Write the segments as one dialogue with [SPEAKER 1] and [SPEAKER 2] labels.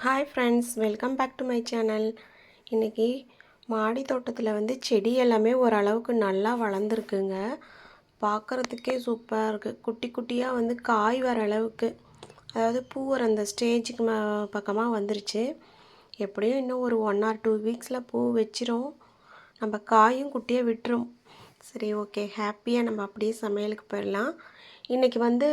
[SPEAKER 1] Hi friends, welcome back to my channel. இன்றைக்கி மாடி தோட்டத்தில் வந்து செடி எல்லாமே ஓரளவுக்கு நல்லா வளர்ந்துருக்குங்க. பார்க்குறதுக்கே சூப்பராக இருக்குது. குட்டி குட்டியாக வந்து காய் வர அளவுக்கு, அதாவது பூ வர அந்த ஸ்டேஜுக்கு பக்கமாக வந்துருச்சு. எப்படியும் இன்னும் ஒரு 1 or 2 வீக்ஸில் பூ வச்சிரும். நம்ம காயும் குட்டியாக விட்டுரும். சரி, ஓகே, ஹாப்பியாக நம்ம அப்படியே சமையலுக்கு போயிடலாம். இன்றைக்கி வந்து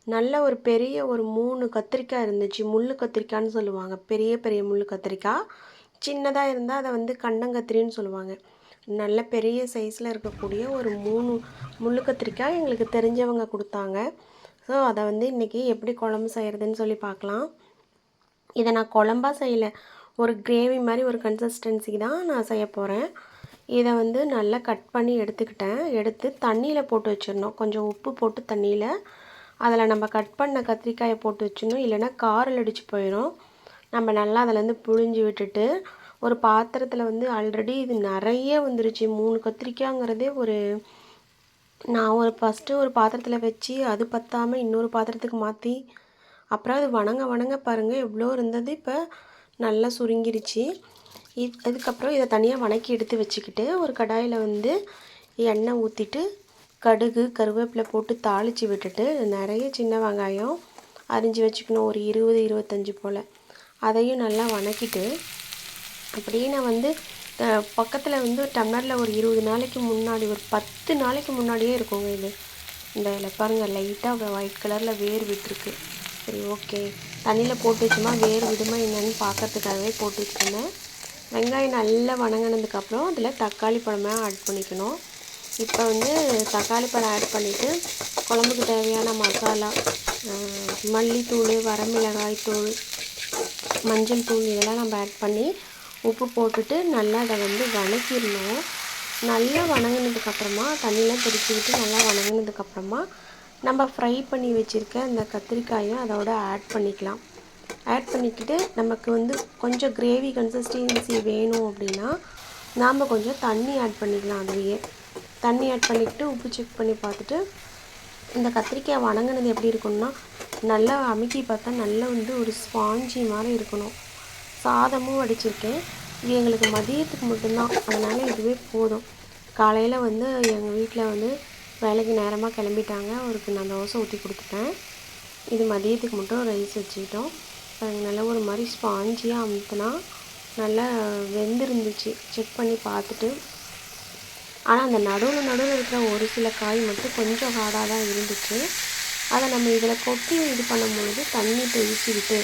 [SPEAKER 1] நல்ல ஒரு பெரிய 3 கத்திரிக்காய் இருந்துச்சு. முள்ளு கத்திரிக்காய்ன்னு சொல்லுவாங்க. பெரிய பெரிய முள்ளு கத்திரிக்காய். சின்னதாக இருந்தால் அதை வந்து கண்டங்கத்திரின்னு சொல்லுவாங்க. நல்ல பெரிய சைஸில் இருக்கக்கூடிய 3 முள்ளு கத்திரிக்காய் எங்களுக்கு தெரிஞ்சவங்க கொடுத்தாங்க. ஸோ அதை வந்து இன்றைக்கி எப்படி குழம்பு செய்கிறதுன்னு சொல்லி பார்க்கலாம். இதை நான் குழம்பா செய்யலை, ஒரு கிரேவி மாதிரி ஒரு கன்சிஸ்டன்சிக்கு தான் நான் செய்ய போகிறேன். இதை வந்து நல்லா கட் பண்ணி எடுத்து தண்ணியில் போட்டு வச்சிடணும். கொஞ்சம் உப்பு போட்டு தண்ணியில் அதில் நம்ம கட் பண்ண கத்திரிக்காயை போட்டு வச்சிடணும். இல்லைன்னா காரில் அடித்து போயிடும். நம்ம நல்லா அதிலேருந்து புழிஞ்சு விட்டுட்டு ஒரு பாத்திரத்தில் வந்து ஆல்ரெடி இது நிறைய வந்துருச்சு. 3 கத்திரிக்காய்ங்கிறதே நான் ஃபஸ்ட்டு ஒரு பாத்திரத்தில் வச்சு அது பற்றாமல் இன்னொரு பாத்திரத்துக்கு மாற்றி அப்புறம் அது வணங்க பாருங்கள் எவ்வளோ இருந்தது. இப்போ நல்லா சுருங்கிருச்சு. இதுக்கப்புறம் இதை தனியாக வணக்கி எடுத்து வச்சுக்கிட்டு ஒரு கடாயில் வந்து எண்ணெய் ஊற்றிட்டு கடுகு கருவேப்பிலை போட்டு தாளித்து விட்டுட்டு நிறைய சின்ன வெங்காயம் அரிஞ்சு வச்சுக்கணும், ஒரு 20-25 போல். அதையும் நல்லா வணக்கிட்டு அப்படியே நான் வந்து பக்கத்தில் வந்து டம்ளரில் ஒரு 20 நாளைக்கு முன்னாடி, ஒரு 10 நாளைக்கு முன்னாடியே இருக்குங்க இது. இந்த இதில் பாருங்கள் லைட்டாக ஒயிட் கலரில் வேர் விட்டுருக்கு. சரி, ஓகே, தண்ணியில் போட்டு வச்சோமா வேர் விடுமா என்னென்னு பார்க்கறதுக்காகவே போட்டு வச்சுருந்தேன். வெங்காயம் நல்லா வணங்கினதுக்கப்புறம் அதில் தக்காளி பழமாக ஆட் பண்ணிக்கணும். இப்போ வந்து தக்காளி பழம் ஆட் பண்ணிவிட்டு குழம்புக்கு தேவையான மசாலா, மல்லித்தூள், வரமிளகாய் தூள், மஞ்சள் தூள் இதெல்லாம் நம்ம ஆட் பண்ணி உப்பு போட்டுட்டு நல்லா அதை வந்து வணக்கிடணும். நல்லா வணங்கினதுக்கப்புறமா தண்ணியெலாம் தெளித்து விட்டு நல்லா வணங்கினதுக்கப்புறமா நம்ம ஃப்ரை பண்ணி வச்சுருக்க அந்த கத்திரிக்காயை அதோட ஆட் பண்ணிக்கலாம். ஆட் பண்ணிக்கிட்டு நமக்கு வந்து கொஞ்சம் கிரேவி கன்சிஸ்டன்சி வேணும் அப்படின்னா நாம் கொஞ்சம் தண்ணி ஆட் பண்ணிக்கலாம். அதுலேயே தண்ணி ஆட் பண்ணிக்கிட்டு உப்பு செக் பண்ணி பார்த்துட்டு இந்த கத்திரிக்காய் வணங்கினது எப்படி இருக்கணும்னா நல்லா அமுக்கி பார்த்தா நல்லா வந்து ஒரு ஸ்பாஞ்சி மாதிரி இருக்கணும். சாதமும் வடிச்சிருக்கேன். இது எங்களுக்கு மதியத்துக்கு மட்டும்தான், அதனால் இதுவே போதும். காலையில் வந்து எங்கள் வீட்டில் வந்து வேலைக்கு நேரமாக கிளம்பிட்டாங்க. அவருக்கு நான் தோசை ஊற்றி கொடுத்துட்டேன். இது மதியத்துக்கு மட்டும் ரைஸ் வச்சுக்கிட்டோம். நல்லா ஒரு மாதிரி ஸ்பாஞ்சியாக அமுத்துனா நல்லா வெந்திருந்துச்சு. செக் பண்ணி பார்த்துட்டு, ஆனால் அந்த நடுவில் இருக்கிற ஒரு சில காய் மட்டும் கொஞ்சம் ஹார்டாக தான் இருந்துச்சு. அதை நம்ம இதில் கொட்டி இது பண்ணும்பொழுது தண்ணி தெளித்து விட்டு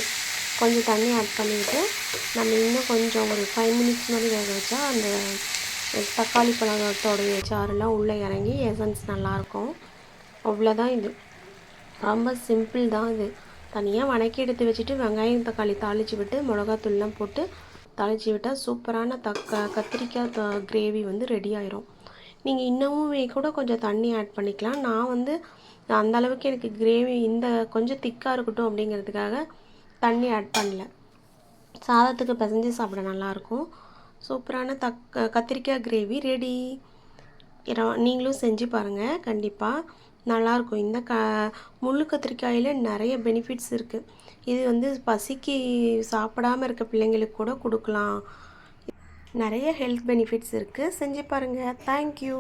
[SPEAKER 1] கொஞ்சம் தண்ணி ஆட் பண்ணிவிட்டு நம்ம இன்னும் கொஞ்சம் ஒரு 5 மினிட்ஸ் மாதிரி வேக வச்சா அந்த தக்காளி பழத்தோடைய சாறுலாம் உள்ளே இறங்கி எசன்ஸ் நல்லாயிருக்கும். அவ்வளோதான். இது ரொம்ப சிம்பிள் தான். இது தனியாக வணக்கி எடுத்து வச்சுட்டு வெங்காயம் தக்காளி தாளித்து விட்டு மிளகாத்தூள்லாம் போட்டு தாளித்து விட்டால் சூப்பரான கத்திரிக்காய் கிரேவி வந்து ரெடி ஆயிரும். நீங்கள் இன்னமுமே கூட கொஞ்சம் தண்ணி ஆட் பண்ணிக்கலாம். நான் வந்து அந்தளவுக்கு எனக்கு கிரேவி இந்த கொஞ்சம் திக்காக இருக்கட்டும் அப்படிங்கிறதுக்காக தண்ணி ஆட் பண்ணல. சாதத்துக்கு பிசைஞ்சு சாப்பிட நல்லாயிருக்கும். சூப்பரான கத்திரிக்காய் கிரேவி ரெடி. நீங்களும் செஞ்சு பாருங்கள், கண்டிப்பாக நல்லாயிருக்கும். இந்த முள்ளு கத்திரிக்காயில் நிறைய பெனிஃபிட்ஸ் இருக்குது. இது வந்து பசிக்கு சாப்பிடாமல் இருக்க பிள்ளைங்களுக்கு கூட கொடுக்கலாம். நிறைய ஹெல்த் பெனிஃபிட்ஸ் இருக்குது. செஞ்சு பாருங்கள். தேங்க்யூ.